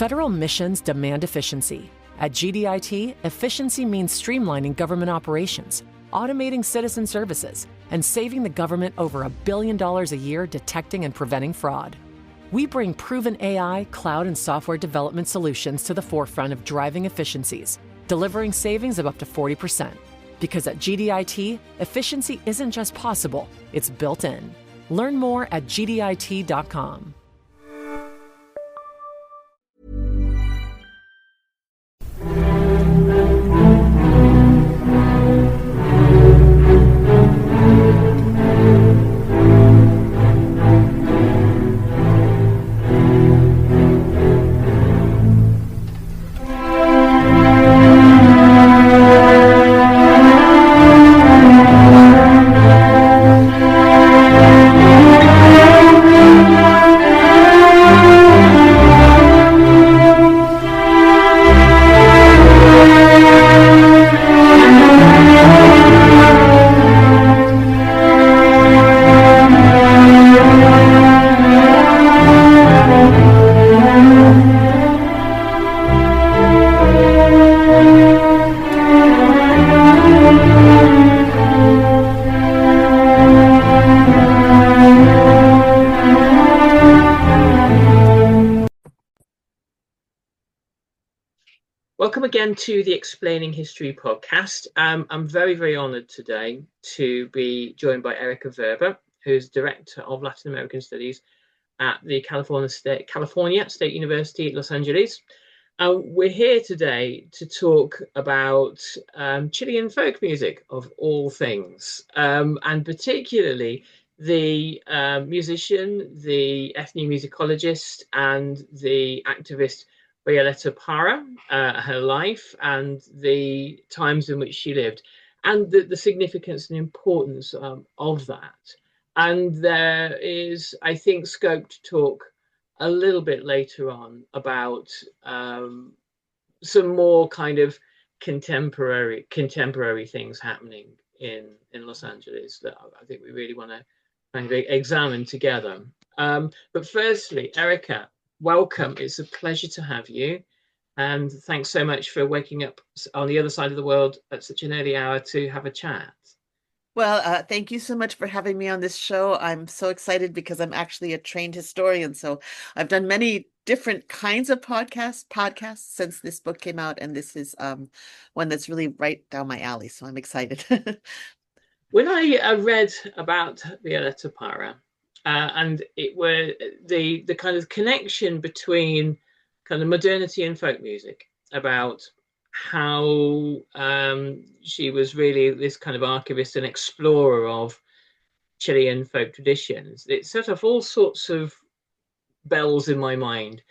Federal missions demand efficiency. At GDIT, efficiency means streamlining government operations, automating citizen services, and saving the government over $1 billion a year detecting and preventing fraud. We bring proven AI, cloud, and software development solutions to the forefront of driving efficiencies, delivering savings of up to 40%. Because at GDIT, efficiency isn't just possible, it's built in. Learn more at gdit.com. Welcome again to the Explaining History podcast. I'm very, very honoured today to be joined by Ericka Verba, who's Director of Latin American Studies at the California State University, Los Angeles. We're here today to talk about Chilean folk music, of all things, and particularly the musician, the ethnomusicologist, and the activist Violeta Parra, her life and the times in which she lived, and the significance and importance of that. And there is, I think, scope to talk a little bit later on about some more kind of contemporary things happening in Los Angeles that I think we really want to kind of examine together. But firstly, Ericka, welcome. It's a pleasure to have you. And thanks so much for waking up on the other side of the world at such an early hour to have a chat. Well, thank you so much for having me on this show. I'm so excited because I'm actually a trained historian. So I've done many different kinds of podcasts since this book came out. And this is one that's really right down my alley. So I'm excited. When I read about Violeta Parra, and it were the kind of connection between kind of modernity and folk music, about how she was really this kind of archivist and explorer of Chilean folk traditions. It set off all sorts of bells in my mind.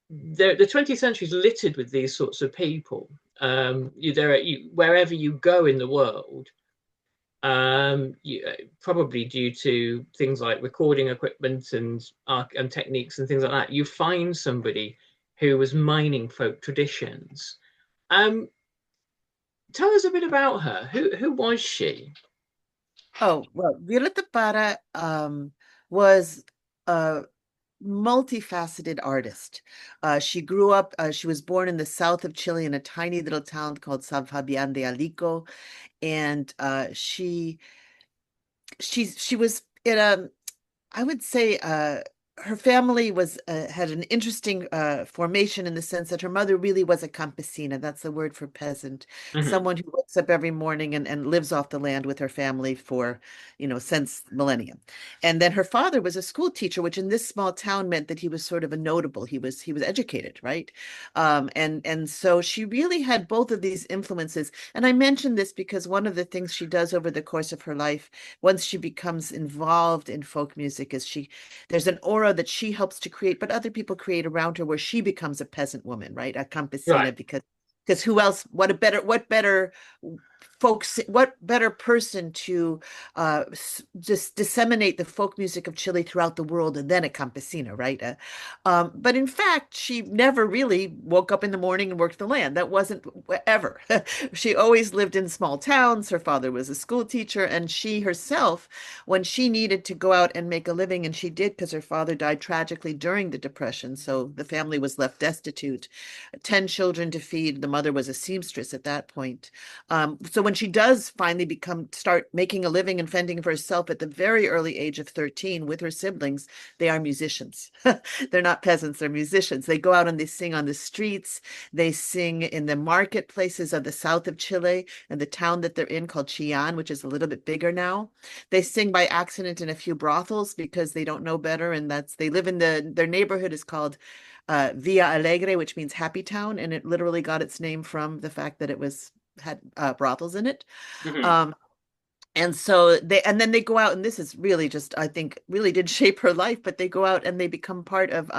The 20th century is littered with these sorts of people. Wherever you go in the world, probably due to things like recording equipment and techniques and things like that, you find somebody who was mining folk traditions. Tell us a bit about her. Who was she? Oh, well, Violeta Parra was a multifaceted artist. She grew up, she was born in the south of Chile in a tiny little town called San Fabian de Alico. And she was in a, I would say, her family was had an interesting formation in the sense that her mother really was a campesina. That's the word for peasant, someone who wakes up every morning and lives off the land with her family for, since millennium. And then her father was a school teacher, which in this small town meant that he was sort of a notable. He was educated, right? And so she really had both of these influences. And I mention this because one of the things she does over the course of her life, once she becomes involved in folk music, is there's an aura that she helps to create, but other people create around her, where she becomes a peasant woman, right? A campesina, right. Because who else, what better folks, what better person to just disseminate the folk music of Chile throughout the world than a campesina, right? But in fact, she never really woke up in the morning and worked the land. That wasn't ever. She always lived in small towns. Her father was a school teacher, and she herself, when she needed to go out and make a living, and she did because her father died tragically during the Depression, so the family was left destitute, 10 children to feed. The mother was a seamstress at that point. So when she does finally start making a living and fending for herself at the very early age of 13 with her siblings, they are musicians. They're not peasants, they're musicians. They go out and they sing on the streets. They sing in the marketplaces of the south of Chile and the town that they're in called Chillán, which is a little bit bigger now. They sing by accident in a few brothels because they don't know better. And they live in their neighborhood is called Villa Alegre, which means happy town. And it literally got its name from the fact that it had brothels in it. Mm-hmm. And so then they go out, and this is really just, I think, really did shape her life, but they go out and they become part of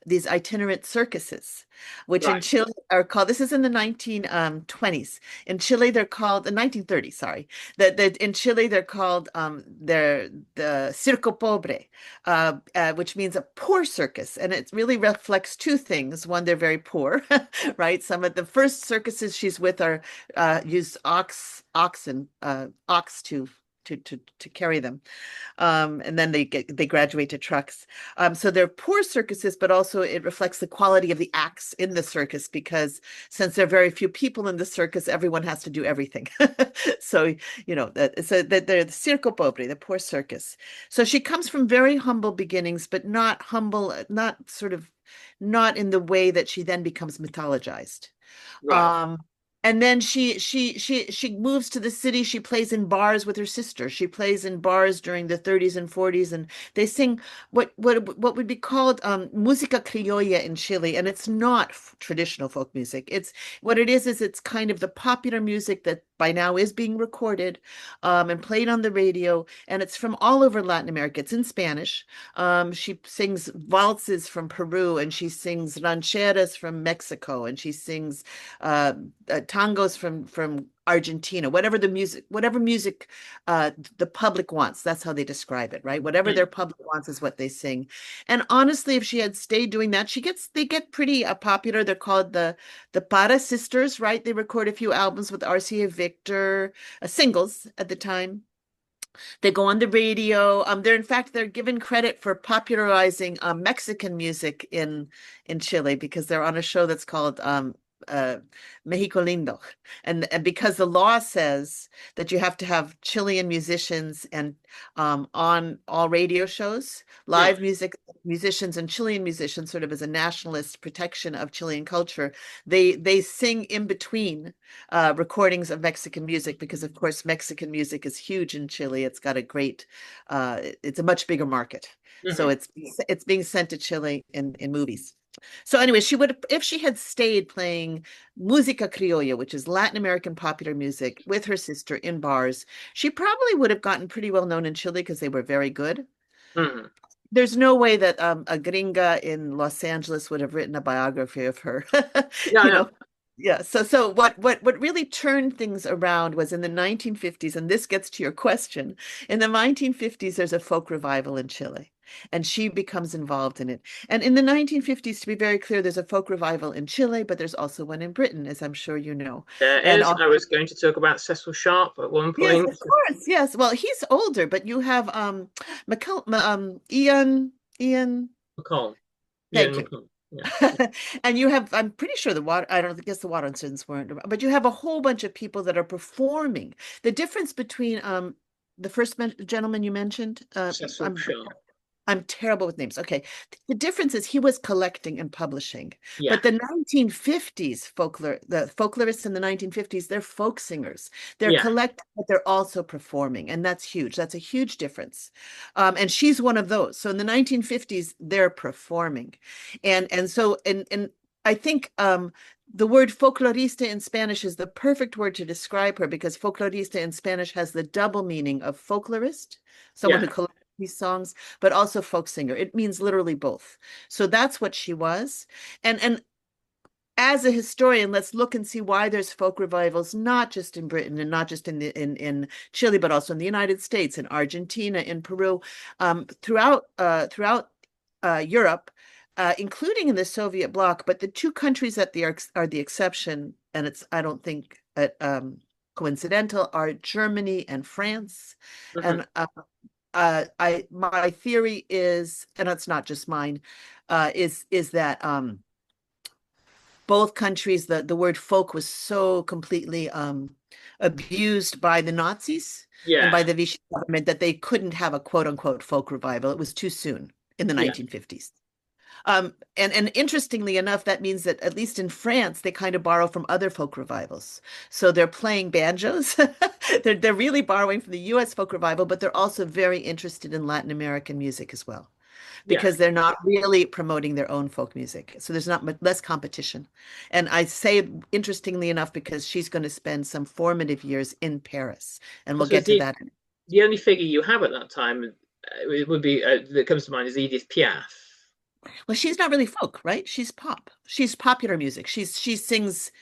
these itinerant circuses, which in Right. Chile are called, this is in the 1920s. In Chile, they're called, the 1930s, sorry. In Chile, they're called, they're the Circo Pobre, which means a poor circus. And it really reflects two things. One, they're very poor, right? Some of the first circuses she's with are use ox to carry them, and then they graduate to trucks. So they're poor circuses, but also it reflects the quality of the acts in the circus, because since there are very few people in the circus, everyone has to do everything. So that they're the Circo Pobre, the poor circus. So she comes from very humble beginnings, but not humble, not in the way that she then becomes mythologized. Right. Um, and then she moves to the city. She plays in bars with her sister. She plays in bars during the 30s and 40s, and they sing what would be called música criolla in Chile, and it's not traditional folk music. It's what it is it's kind of the popular music that by now is being recorded and played on the radio, and it's from all over Latin America. It's in Spanish. She sings waltzes from Peru, and she sings rancheras from Mexico, and she sings tangos from Argentina, whatever music the public wants. That's how they describe it, right? Whatever their public wants is what they sing. And honestly, if she had stayed doing that, they get pretty popular. They're called the Parra sisters, right? They record a few albums with RCA Victor, singles at the time. They go on the radio. They're given credit for popularizing Mexican music in Chile, because they're on a show that's called Mexico Lindo, and because the law says that you have to have Chilean musicians and on all radio shows, Mm. live musicians and Chilean musicians, sort of as a nationalist protection of Chilean culture, they sing in between recordings of Mexican music, because of course Mexican music is huge in Chile. It's got it's a much bigger market. So Mm-hmm. it's being sent to Chile in movies. So anyway, if she had stayed playing música criolla, which is Latin American popular music, with her sister in bars, she probably would have gotten pretty well known in Chile because they were very good. Mm-hmm. There's no way that a gringa in Los Angeles would have written a biography of her. Yeah, You yeah. know, yeah. So what really turned things around was in the 1950s, and this gets to your question. In the 1950s, there's a folk revival in Chile, and she becomes involved in it. And in the 1950s, to be very clear, there's a folk revival in Chile, but there's also one in Britain, as I'm sure you know. There And is. I was going to talk about Cecil Sharp at one yes, point. of course, yes. Well, he's older, but you have Ian. McCall. Ian Thank you. McCall. Yeah. And you have, I'm pretty sure I don't guess the water incidents weren't, but you have a whole bunch of people that are performing. The difference between the first gentleman you mentioned, Cecil Sharp. I'm terrible with names. Okay. The difference is he was collecting and publishing. Yeah. But the 1950s the folklorists in the 1950s, they're folk singers. They're Yeah. collecting, but they're also performing. And that's huge. That's a huge difference. And she's one of those. So in the 1950s, they're performing. And I think the word folclorista in Spanish is the perfect word to describe her, because folclorista in Spanish has the double meaning of folklorist, someone Yeah. who collects these songs, but also folk singer. It means literally both. So that's what she was. And as a historian, let's look and see why there's folk revivals, not just in Britain and not just in Chile, but also in the United States, in Argentina, in Peru, throughout Europe, including in the Soviet bloc. But the two countries that are the exception, and it's, I don't think, coincidental, are Germany and France. Mhm. And my theory is, and it's not just mine, is that both countries, the word folk was so completely abused by the Nazis and by Yeah, the Vichy government that they couldn't have a quote unquote folk revival. It was too soon in the yeah. 1950s. And interestingly enough, that means that at least in France, they kind of borrow from other folk revivals. So they're playing banjos. They're really borrowing from the US folk revival, but they're also very interested in Latin American music as well, Yeah. because they're not really promoting their own folk music. So there's not much less competition. And I say interestingly enough because she's going to spend some formative years in Paris, and I we'll suppose get to that. the only figure you have at that time, it would be that comes to mind is Edith Piaf. Well, she's not really folk, right? She's pop. She's popular music. She sings,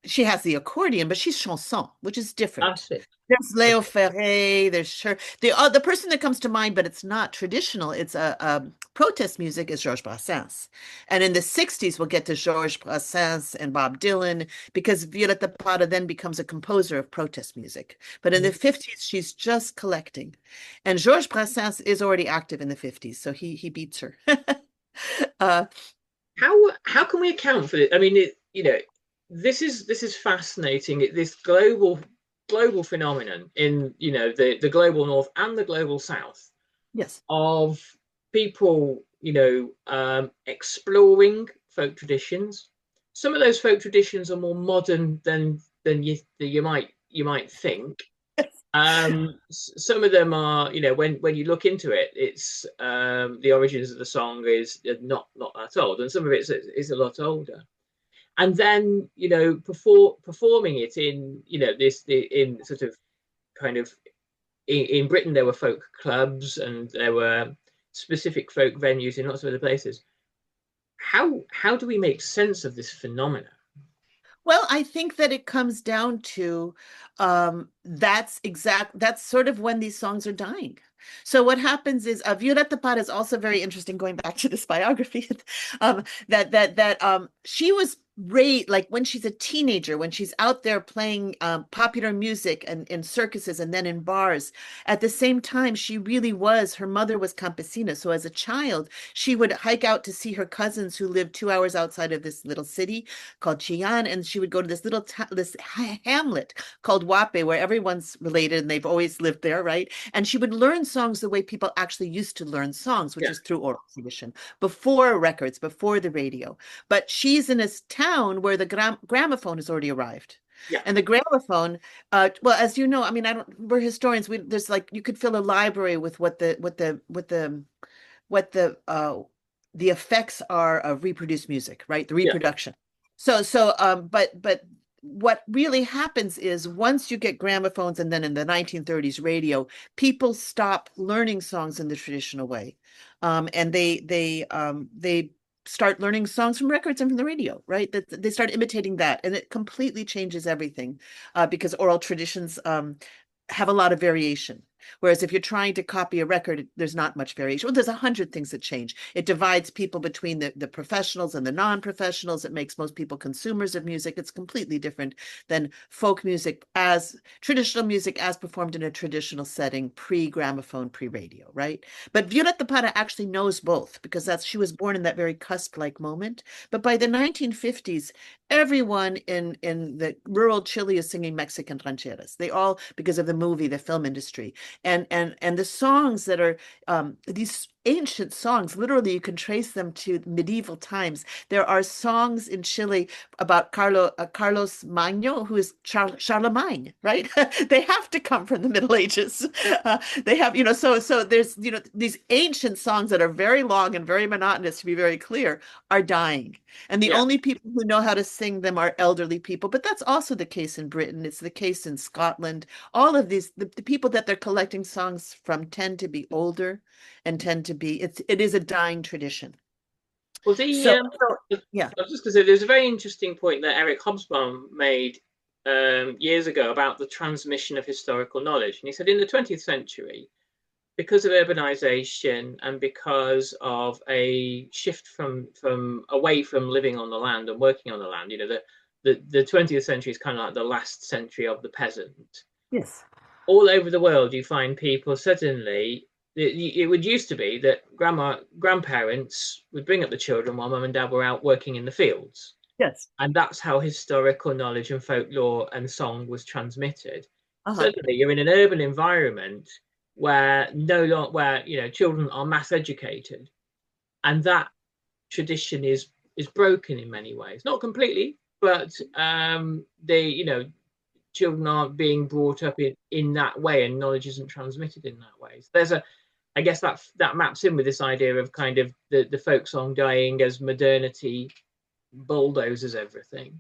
she has the accordion, but she's chanson, which is different. That's it. There's Leo Okay. Ferré, there's Cher. The person that comes to mind, but it's not traditional, it's a protest music, is Georges Brassens. And in the 60s, we'll get to Georges Brassens and Bob Dylan, because Violeta Parra then becomes a composer of protest music. But in the Mhm. 50s, she's just collecting. And Georges Brassens is already active in the 50s, so he beats her. uh, How can we account for it? I mean, this is fascinating. This global phenomenon in the global north and the global south yes. of people exploring folk traditions. Some of those folk traditions are more modern than you might think. Some of them are, when you look into it, it's the origins of the song is not that old, and some of it is a lot older. And then performing it in in sort of kind of in Britain there were folk clubs and there were specific folk venues in lots of other places. How do we make sense of this phenomena? Well, I think that it comes down to that's sort of when these songs are dying. So what happens is Violeta Parra is also very interesting, going back to this biography, that she was raised, like when she's a teenager, when she's out there playing popular music and in circuses and then in bars. At the same time, she really was, her mother was campesina. So as a child, she would hike out to see her cousins who lived 2 hours outside of this little city called Chillán, and she would go to this hamlet called Wape, where everyone's related and they've always lived there, right? And she would learn songs the way people actually used to learn songs, which Yeah, is through oral tradition, before records, before the radio. But she's in a town where the gramophone has already arrived. yeah, And the gramophone, well, as you know, I mean, we're historians. There's like, you could fill a library with what the effects are of reproduced music, right? The yeah, reproduction. But what really happens is once you get gramophones, and then in the 1930s radio, people stop learning songs in the traditional way, and they start learning songs from records and from the radio, right? That they start imitating that, and it completely changes everything, because oral traditions have a lot of variation. Whereas if you're trying to copy a record, there's not much variation. Well, there's 100 things that change. It divides people between the professionals and the non-professionals. It makes most people consumers of music. It's completely different than folk music, as traditional music as performed in a traditional setting, pre-gramophone, pre-radio, right? But Violeta Parra actually knows both, because she was born in that very cusp-like moment. But by the 1950s, everyone in the rural Chile is singing Mexican rancheras. They all, because of the movie, the film industry. And the songs that are these ancient songs, literally you can trace them to medieval times. There are songs in Chile about Carlos Magno, who is Charlemagne, right? They have to come from the Middle Ages. They have, so there's, these ancient songs that are very long and very monotonous, to be very clear, are dying. And the yeah. only people who know how to sing them are elderly people. But that's also the case in Britain. It's the case in Scotland. All of these, the people that they're collecting songs from tend to be older and tend to be, it is a dying tradition. Well, So, yeah. I was just going to say, there's a very interesting point that Eric Hobsbawm made years ago about the transmission of historical knowledge. And he said in the 20th century, because of urbanization and because of a shift from away from living on the land and working on the land, the 20th century is kind of like the last century of the peasant. Yes. All over the world, you find people suddenly. It would used to be that grandparents would bring up the children while mum and dad were out working in the fields. Yes. And that's how historical knowledge and folklore and song was transmitted. Suddenly, you're in an urban environment where children are mass educated, and that tradition is broken in many ways. Not completely, but children aren't being brought up in that way, and knowledge isn't transmitted in that way. So I guess that maps in with this idea of kind of the folk song dying as modernity bulldozes everything.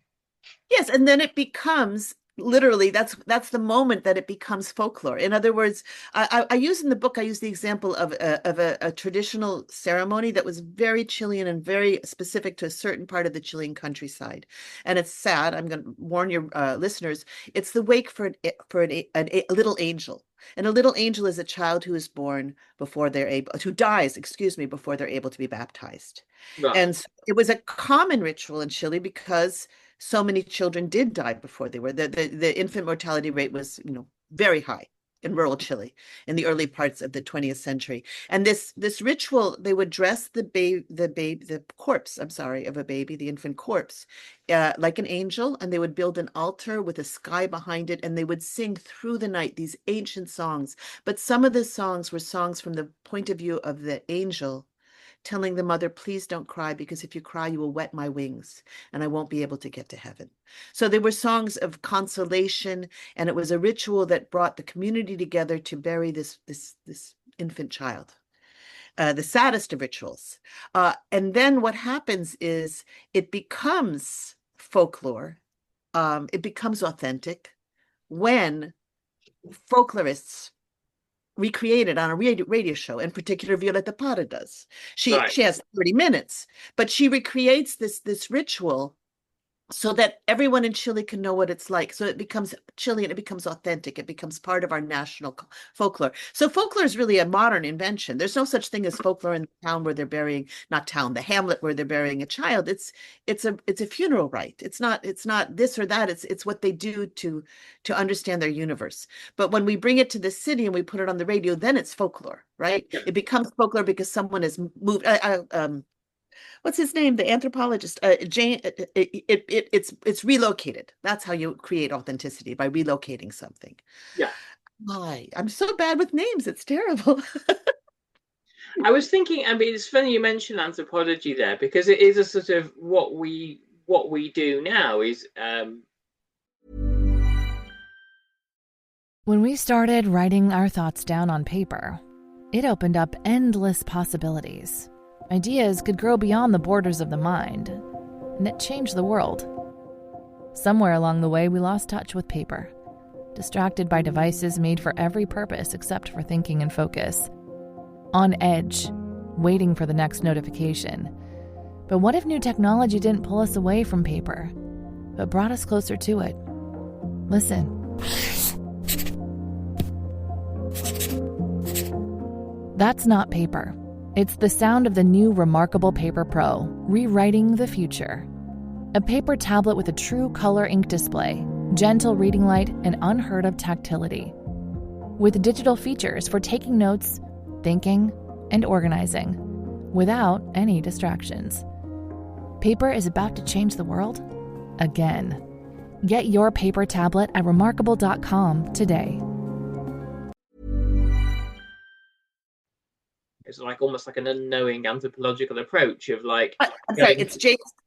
Yes, and then it becomes literally that's the moment that it becomes folklore. In other words, I use in the book, I use the example of a traditional ceremony that was very Chilean and very specific to a certain part of the Chilean countryside. And it's sad, I'm going to warn your listeners, it's the wake for a little angel. And a little angel is a child who is born before who dies, before they're able to be baptized. Right. And so it was a common ritual in Chile because so many children did die before they were. The infant mortality rate was, very high in rural Chile in the early parts of the 20th century. And this ritual, they would dress the corpse, of a baby, the infant corpse, like an angel, and they would build an altar with a sky behind it, and they would sing through the night these ancient songs. But some of the songs were songs from the point of view of the angel, telling the mother, please don't cry, because if you cry, you will wet my wings and I won't be able to get to heaven. So they were songs of consolation, and it was a ritual that brought the community together to bury this infant child. The saddest of rituals. And then what happens is it becomes folklore. It becomes authentic when folklorists recreated on a radio show. In particular, Violeta Parra does. She has 30 minutes, but she recreates this ritual so that everyone in Chile can know what it's like. So it becomes Chilean, it becomes authentic, it becomes part of our national folklore. So folklore is really a modern invention. There's no such thing as folklore in the town where they're burying, not town, the hamlet where they're burying a child. It's a funeral rite. It's not this or that. It's what they do to understand their universe. But when we bring it to the city and we put it on the radio, then it's folklore, right? Yeah. It becomes folklore because someone has moved. What's his name? The anthropologist, Jane. It's relocated. That's how you create authenticity, by relocating something. Yeah. I'm so bad with names. It's terrible. I was thinking, I mean, it's funny you mentioned anthropology there, because it is a sort of what we do now is. When we started writing our thoughts down on paper, it opened up endless possibilities. Ideas could grow beyond the borders of the mind, and it changed the world. Somewhere along the way, we lost touch with paper, distracted by devices made for every purpose except for thinking and focus. On edge, waiting for the next notification. But what if new technology didn't pull us away from paper, but brought us closer to it? Listen. That's not paper. It's the sound of the new Remarkable Paper Pro, rewriting the future. A paper tablet with a true color ink display, gentle reading light, and unheard of tactility. With digital features for taking notes, thinking, and organizing, without any distractions. Paper is about to change the world again. Get your paper tablet at remarkable.com today. It's like almost like an unknowing anthropological approach of like. I'm sorry, it's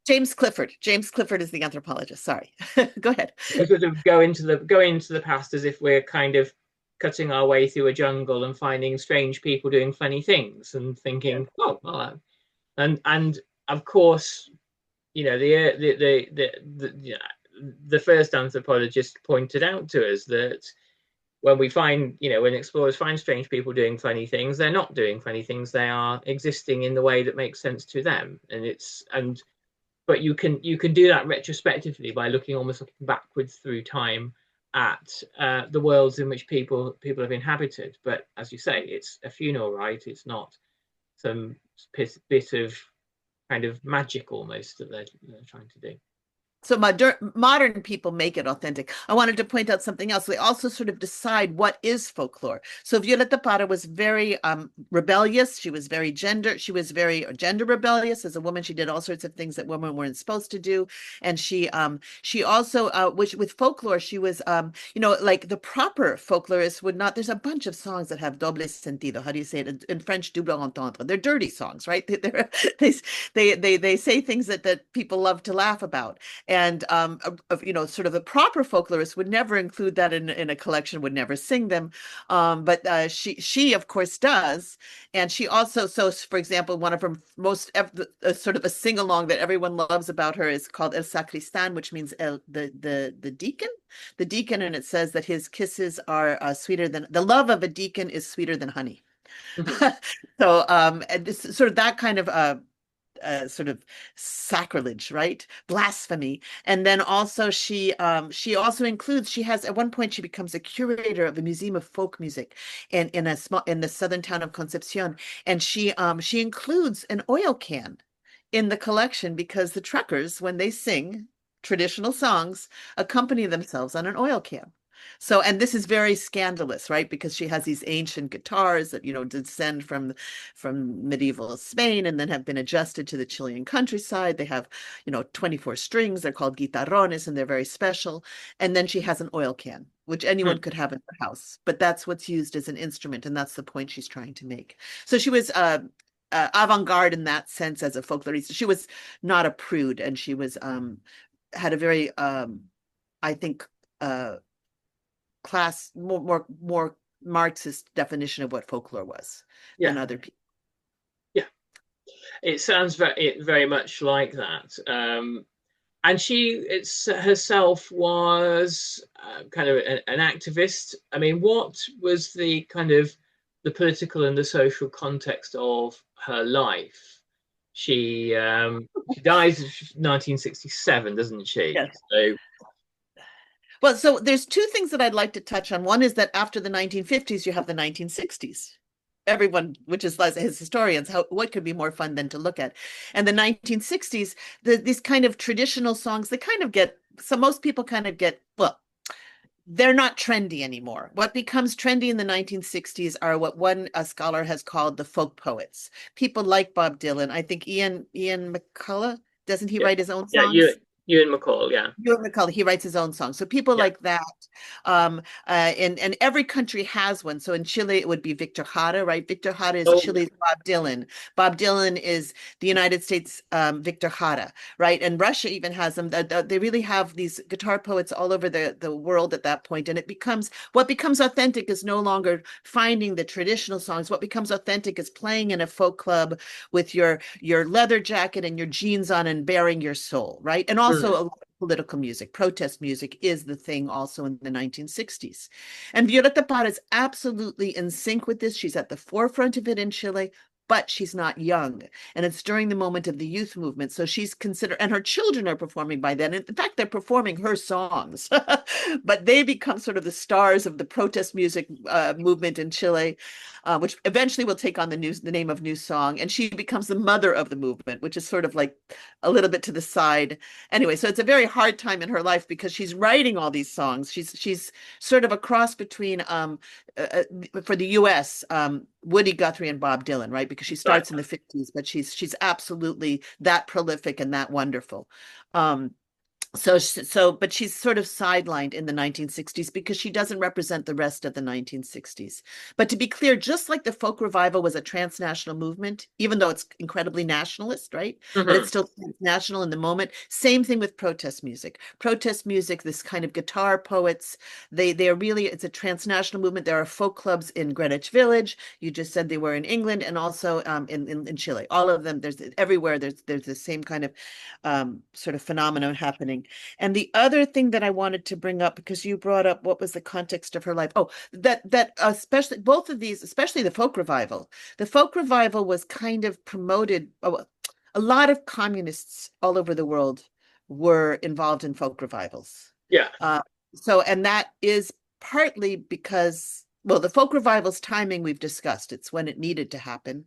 James Clifford. James Clifford is the anthropologist. Sorry, go ahead. We sort of go into the past as if we're kind of cutting our way through a jungle and finding strange people doing funny things and thinking, oh, well, and of course, the first anthropologist pointed out to us that when we find, when explorers find strange people doing funny things, they're not doing funny things. They are existing in the way that makes sense to them. But you can do that retrospectively by looking backwards through time at the worlds in which people have inhabited. But as you say, it's a funeral rite. It's not some bit of kind of magic almost that they're trying to do. So modern people make it authentic. I wanted to point out something else. They also sort of decide what is folklore. So Violeta Parra was very rebellious. She was very gender rebellious. As a woman, she did all sorts of things that women weren't supposed to do. And she also, with folklore, she was, like the proper folklorist would not. There's a bunch of songs that have doble sentido. How do you say it in French? Double entendre. They're dirty songs, right? They say things that people love to laugh about. And sort of the proper folklorist would never include that in a collection, would never sing them, but she of course does. And she also, so for example, one of her most sort of a sing along that everyone loves about her is called El Sacristan, which means the deacon, and it says that his kisses are sweeter than the love of a deacon is sweeter than honey. So and this sort of that kind of sort of sacrilege, right? Blasphemy. And then also she also includes, she has, at one point she becomes a curator of a museum of folk music in the southern town of Concepcion. And she includes an oil can in the collection because the truckers, when they sing traditional songs, accompany themselves on an oil can. So, and this is very scandalous, right? Because she has these ancient guitars that, descend from medieval Spain and then have been adjusted to the Chilean countryside. They have, 24 strings. They're called guitarrones and they're very special. And then she has an oil can, which anyone could have in her house, but that's what's used as an instrument. And that's the point she's trying to make. So she was avant-garde in that sense as a folklorista. She was not a prude, and she was had a very, I think, class more Marxist definition of what folklore was than other people. Yeah, it sounds very much like that. And she herself was kind of an activist. I mean, what was the kind of the political and the social context of her life? She dies in 1967, doesn't she? Yes. So. Well, so there's two things that I'd like to touch on. One is that after the 1950s, you have the 1960s. Everyone, which is as historians, what could be more fun than to look at? And the 1960s, these kind of traditional songs, they kind of get, so most people kind of get, well, they're not trendy anymore. What becomes trendy in the 1960s are what one scholar has called the folk poets. People like Bob Dylan. I think Ian McCullough, doesn't he write his own songs? Yeah, Ewan McCall, yeah. Ewan McCall, he writes his own songs. So people like that, and every country has one. So in Chile, it would be Victor Jara, right? Victor Jara is Chile's Bob Dylan. Bob Dylan is the United States Victor Jara, right? And Russia even has them. They really have these guitar poets all over the world at that point. And what becomes authentic is no longer finding the traditional songs. What becomes authentic is playing in a folk club with your leather jacket and your jeans on and bearing your soul, right? And also a lot of political music, protest music is the thing also in the 1960s. And Violeta Parra is absolutely in sync with this. She's at the forefront of it in Chile, but she's not young. And it's during the moment of the youth movement. So she's considered, and her children are performing by then. In fact, they're performing her songs, but they become sort of the stars of the protest music movement in Chile, which eventually will take on the name of New Song. And she becomes the mother of the movement, which is sort of like a little bit to the side. Anyway, so it's a very hard time in her life because she's writing all these songs. She's sort of a cross between, for the US, Woody Guthrie and Bob Dylan, right? Because she starts in the 50s, but she's absolutely that prolific and that wonderful. But she's sort of sidelined in the 1960s because she doesn't represent the rest of the 1960s. But to be clear, just like the folk revival was a transnational movement, even though it's incredibly nationalist, right? But it's still national in the moment. Same thing with protest music. Protest music, this kind of guitar poets, they're really, it's a transnational movement. There are folk clubs in Greenwich Village. You just said they were in England and also in Chile. All of them, there's everywhere. There's the same kind of sort of phenomenon happening. And the other thing that I wanted to bring up, because you brought up what was the context of her life. Oh, that especially both of these, especially the folk revival. The folk revival was kind of promoted. A lot of communists all over the world were involved in folk revivals. Yeah. And that is partly because, well, the folk revival's timing we've discussed. It's when it needed to happen.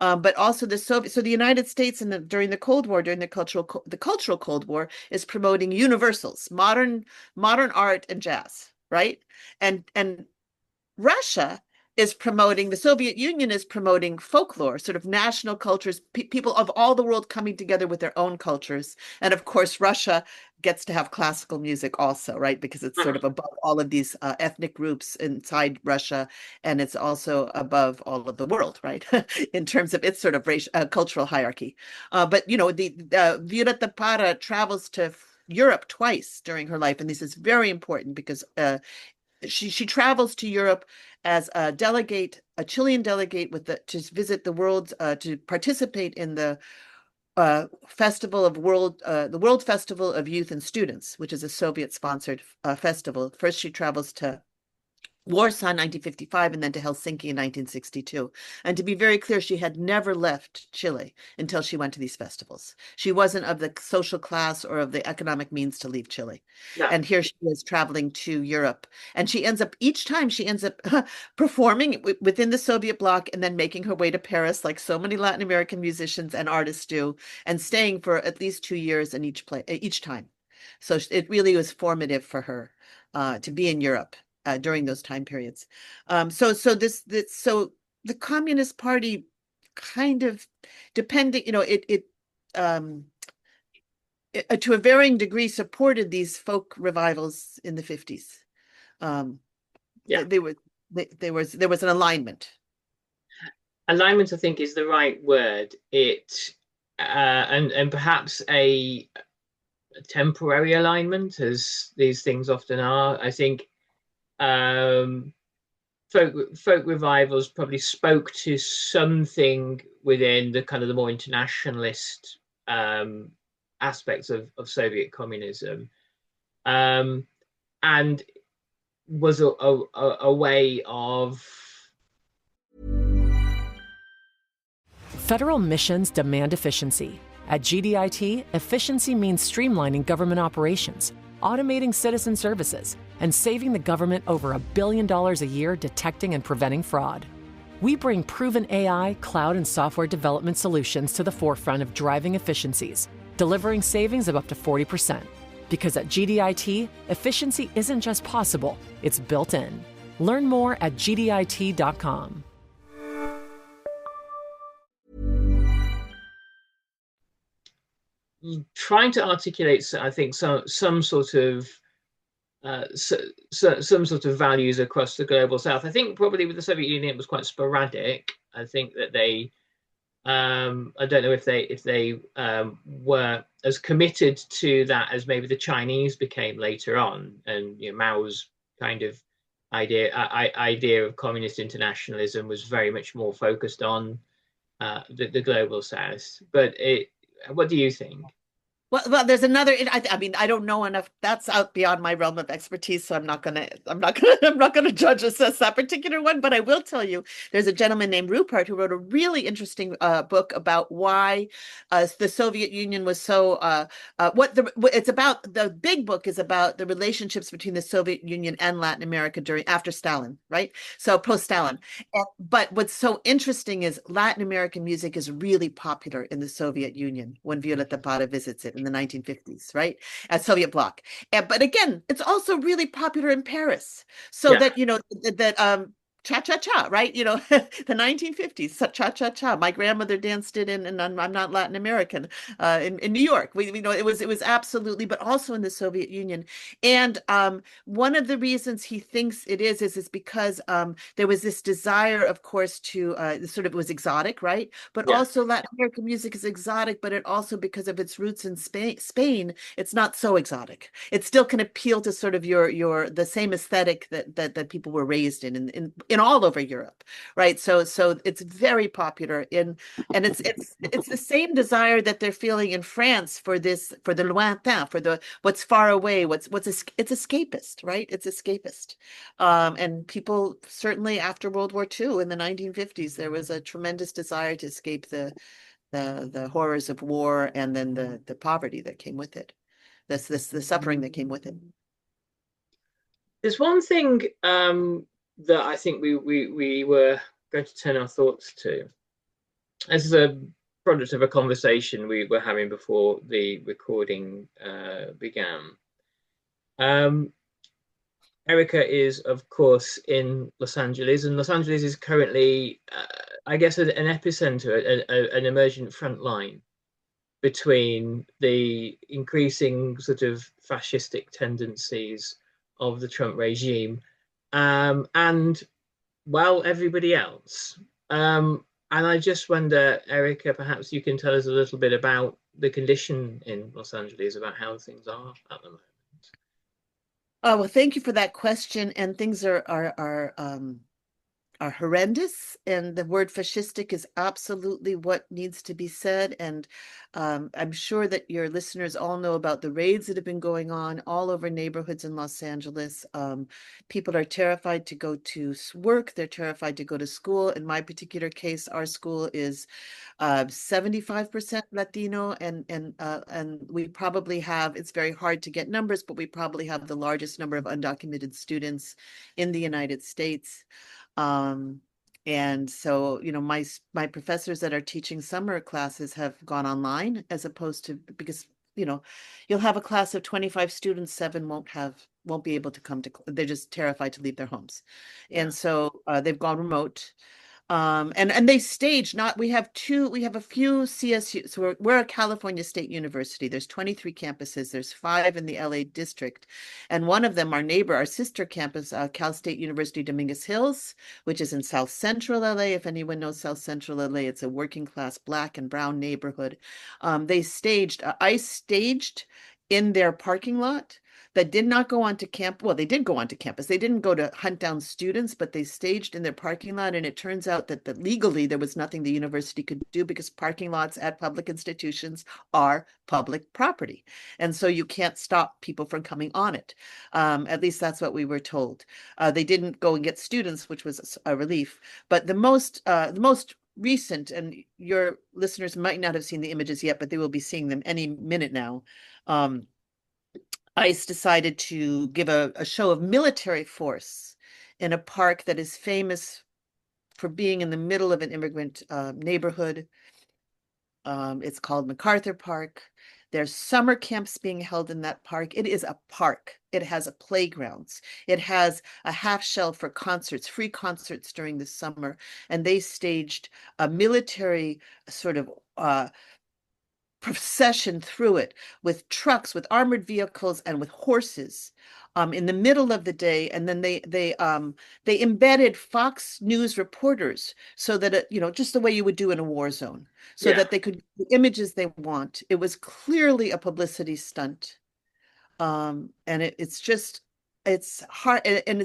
But also so the United States during the Cold War, during the cultural Cold War, is promoting universals, modern art and jazz, right? And Russia is promoting, the Soviet Union is promoting folklore, sort of national cultures, people of all the world coming together with their own cultures. And of course, Russia gets to have classical music also, right? Because it's sort of above all of these ethnic groups inside Russia. And it's also above all of the world, right? In terms of its sort of cultural hierarchy. But, Violeta Parra travels to Europe twice during her life. And this is very important because she travels to Europe as a delegate, a Chilean delegate to visit the world, to participate in the World Festival of Youth and Students, which is a Soviet-sponsored festival. First, she travels to Warsaw in 1955 and then to Helsinki in 1962. And to be very clear, she had never left Chile until she went to these festivals. She wasn't of the social class or of the economic means to leave Chile. Yeah. And here she is traveling to Europe. And each time she ends up performing within the Soviet bloc and then making her way to Paris, like so many Latin American musicians and artists do, and staying for at least 2 years in each time. So it really was formative for her to be in Europe during those time periods. So the Communist Party kind of depending, to a varying degree supported these folk revivals in the 50s. There was an alignment. Alignment, I think, is the right word. And perhaps a temporary alignment, as these things often are. I think folk revivals probably spoke to something within the kind of the more internationalist aspects of Soviet communism, and was a way of. Federal missions demand efficiency. At GDIT, efficiency means streamlining government operations, automating citizen services, and saving the government over $1 billion a year detecting and preventing fraud. We bring proven AI, cloud, and software development solutions to the forefront of driving efficiencies, delivering savings of up to 40%. Because at GDIT, efficiency isn't just possible, it's built in. Learn more at gdit.com. Trying to articulate, I think, some sort of some sort of values across the global south. I think probably with the Soviet Union it was quite sporadic. I think that they, I don't know if they were as committed to that as maybe the Chinese became later on, and Mao's kind of idea of communist internationalism was very much more focused on the global south. But what do you think? Well, there's another. I mean, I don't know enough. That's out beyond my realm of expertise, so I'm not gonna judge assess that particular one. But I will tell you, there's a gentleman named Rupert who wrote a really interesting book about why the Soviet Union was so. It's about. The big book is about the relationships between the Soviet Union and Latin America after Stalin, right? So post-Stalin. But what's so interesting is Latin American music is really popular in the Soviet Union when Violeta Parra visits it in the 1950s, right? As Soviet bloc. But again, it's also really popular in Paris. So that, cha-cha-cha, right? The 1950s, cha-cha-cha. My grandmother danced it and I'm not Latin American, in New York. It was absolutely, but also in the Soviet Union. And one of the reasons he thinks it is because there was this desire, of course, to it was exotic, right? But also Latin American music is exotic, but it also, because of its roots in Spain, it's not so exotic. It still can appeal to sort of the same aesthetic that people were raised in in all over Europe, right? So it's very popular and it's the same desire that they're feeling in France for this, for the lointain, for the what's far away, it's escapist, right? It's escapist. And people certainly after World War II in the 1950s, there was a tremendous desire to escape the horrors of war and then the poverty that came with it, the suffering that came with it. There's one thing that I think we were going to turn our thoughts to. This is a product of a conversation we were having before the recording began. Ericka is, of course, in Los Angeles, and Los Angeles is currently, I guess, an epicenter, an emergent front line between the increasing sort of fascistic tendencies of the Trump regime and, well, everybody else. And I just wonder, Ericka, perhaps you can tell us a little bit about the condition in Los Angeles, about how things are at the moment. Oh, well, thank you for that question. And things are horrendous, and the word fascistic is absolutely what needs to be said. And I'm sure that your listeners all know about the raids that have been going on all over neighborhoods in Los Angeles. People are terrified to go to work. They're terrified to go to school. In my particular case, our school is 75% Latino, and we probably have, it's very hard to get numbers, but we probably have the largest number of undocumented students in the United States. And so, you know, my professors that are teaching summer classes have gone online, as opposed to, because, you know, you'll have a class of 25 students, 7 won't be able to come to, they're just terrified to leave their homes. And so they've gone remote. And they stage, we have a few CSU. So we're a California State University. There's 23 campuses. There's 5 in the LA district. And one of them, our sister campus, Cal State University Dominguez Hills, which is in South Central LA. If anyone knows South Central LA, it's a working class Black and brown neighborhood. ICE staged in their parking lot that did not go onto camp. Well, they did go onto campus. They didn't go to hunt down students, but they staged in their parking lot. And it turns out that legally there was nothing the university could do, because parking lots at public institutions are public property. And so you can't stop people from coming on it. At least that's what we were told. They didn't go and get students, which was a relief. But the most recent, and your listeners might not have seen the images yet, but they will be seeing them any minute now. ICE decided to give a show of military force in a park that is famous for being in the middle of an immigrant neighborhood. It's called MacArthur Park. There's summer camps being held in that park. It is a park. It has playgrounds. It has a half shell for concerts, free concerts during the summer. And they staged a military sort of procession through it with trucks, with armored vehicles, and with horses in the middle of the day. And then they embedded Fox News reporters so that it, you know, just the way you would do in a war zone, so that they could get the images they want. It was clearly a publicity stunt. And it's hard, and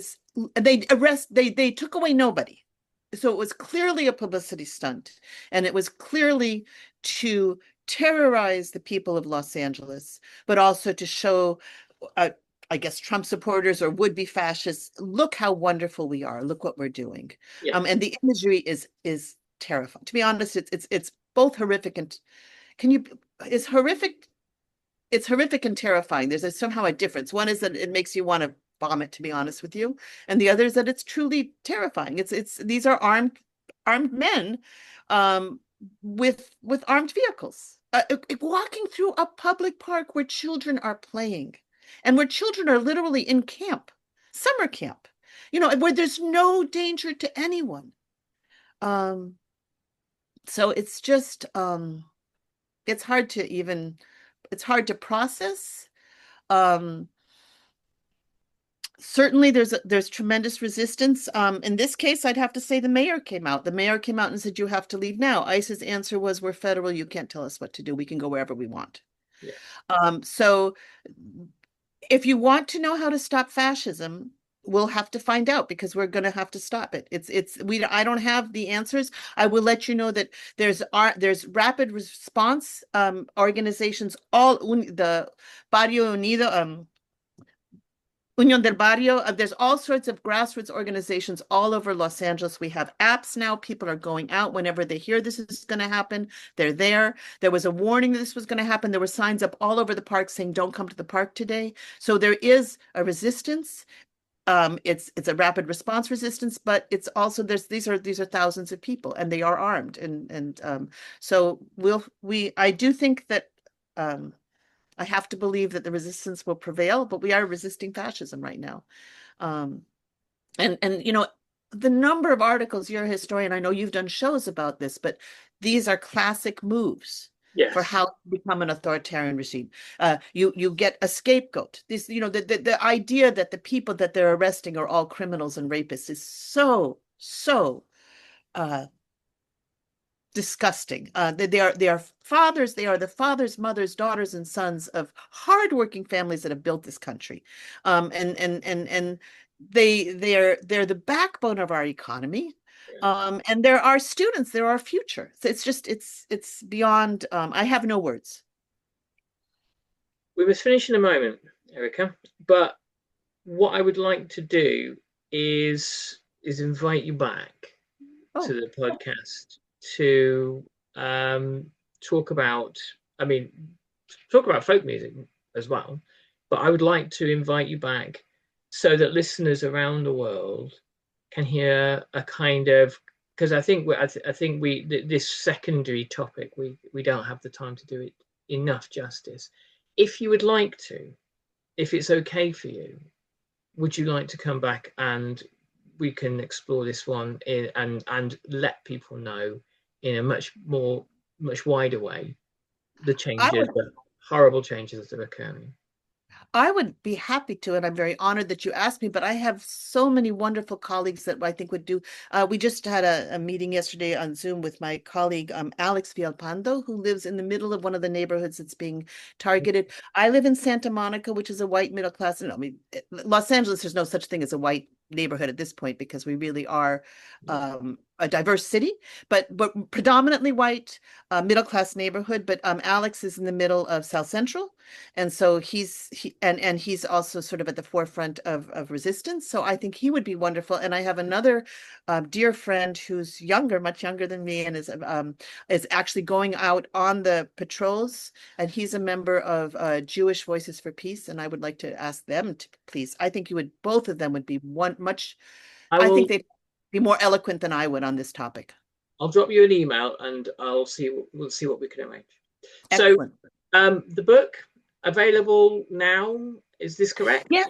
they took away nobody. So it was clearly a publicity stunt, and it was clearly to terrorize the people of Los Angeles, but also to show, I guess, Trump supporters or would-be fascists, look how wonderful we are. Look what we're doing. And the imagery is terrifying. To be honest, it's both horrific and it's horrific and terrifying. There's somehow a difference. One is that it makes you want to vomit, to be honest with you, and the other is that it's truly terrifying. These are armed men with armed vehicles walking through a public park where children are playing, and where children are literally in camp, summer camp, you know, where there's no danger to anyone. So it's just it's hard to process. Certainly there's tremendous resistance. In this case, I'd have to say the mayor came out. The mayor came out and said, you have to leave now. ICE's answer was, we're federal. You can't tell us what to do. We can go wherever we want. So if you want to know how to stop fascism, we'll have to find out, because we're going to have to stop it. I don't have the answers. I will let you know that there's rapid response organizations, the Barrio Unido, Unión del Barrio. There's all sorts of grassroots organizations all over Los Angeles. We have apps now. People are going out whenever they hear this is going to happen. They're there. There was a warning that this was going to happen. There were signs up all over the park saying, "Don't come to the park today." So there is a resistance. It's a rapid response resistance, but it's also these are thousands of people, and they are armed, and so I do think that. I have to believe that the resistance will prevail, but we are resisting fascism right now. And the number of articles, you're a historian, I know you've done shows about this, but these are classic moves for how to become an authoritarian regime. You get a scapegoat. The idea that the people that they're arresting are all criminals and rapists is so disgusting. They are fathers. They are the fathers, mothers, daughters, and sons of hardworking families that have built this country, and they're the backbone of our economy. And there are students. There are future. So it's beyond. I have no words. We must finish in a moment, Ericka. But what I would like to do is invite you back to the podcast to talk about folk music as well, but I would like to invite you back so that listeners around the world can hear a kind of, because I think this secondary topic, we don't have the time to do it enough justice. If you would like to, if it's okay for you, would you like to come back and we can explore this one and let people know in a much wider way the changes, the horrible changes that are occurring? I would be happy to, and I'm very honored that you asked me, but I have so many wonderful colleagues that I think would do. We just had a meeting yesterday on Zoom with my colleague, Alex Villalpando, who lives in the middle of one of the neighborhoods that's being targeted. I live in Santa Monica, which is a white middle class. Los Angeles, there's no such thing as a white neighborhood at this point, because we really are a diverse city, but predominantly white, middle class neighborhood. But Alex is in the middle of South Central, and so he's also sort of at the forefront of resistance. So I think he would be wonderful. And I have another dear friend who's much younger than me, and is actually going out on the patrols, and he's a member of Jewish Voices for Peace, and I would like to ask them to please. I think both of them would be I think they'd be more eloquent than I would on this topic. I'll drop you an email and we'll see what we can arrange. Excellent. So the book available now, is this correct? Yes.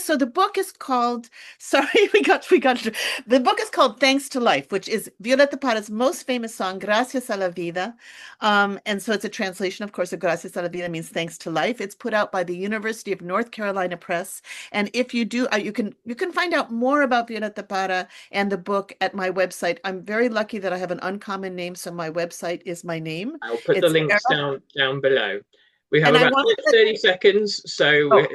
So the book is called, the book is called Thanks to Life, which is Violeta Parra's most famous song, Gracias a vida. And so it's a translation, of course, of Gracias a vida means thanks to life. It's put out by the University of North Carolina Press. And if you do, you can find out more about Violeta Parra and the book at my website. I'm very lucky that I have an uncommon name, so my website is my name. I'll put the links down below. We have about 30 seconds, so...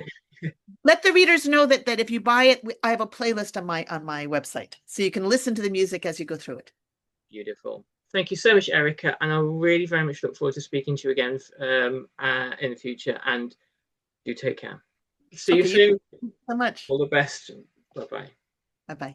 Let the readers know that if you buy it, I have a playlist on my website, so you can listen to the music as you go through it. Beautiful. Thank you so much, Ericka, and I really very much look forward to speaking to you again in the future. And do take care. See you soon. Thank you so much. All the best. Bye-bye. Bye-bye.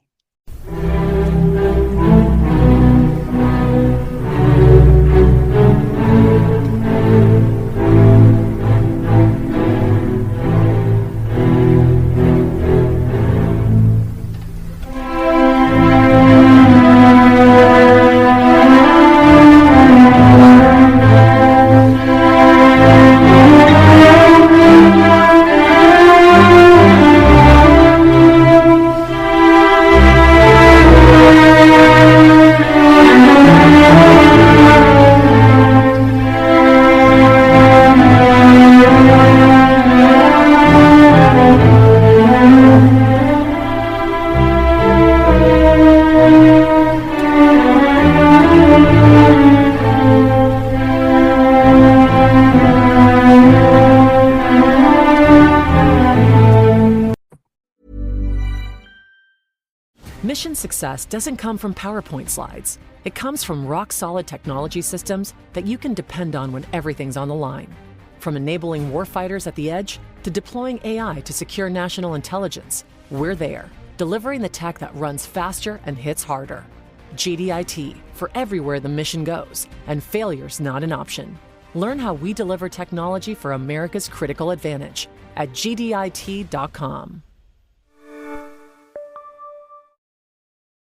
Mission success doesn't come from PowerPoint slides. It comes from rock-solid technology systems that you can depend on when everything's on the line. From enabling warfighters at the edge to deploying AI to secure national intelligence, we're there, delivering the tech that runs faster and hits harder. GDIT, for everywhere the mission goes, and failure's not an option. Learn how we deliver technology for America's critical advantage at gdit.com.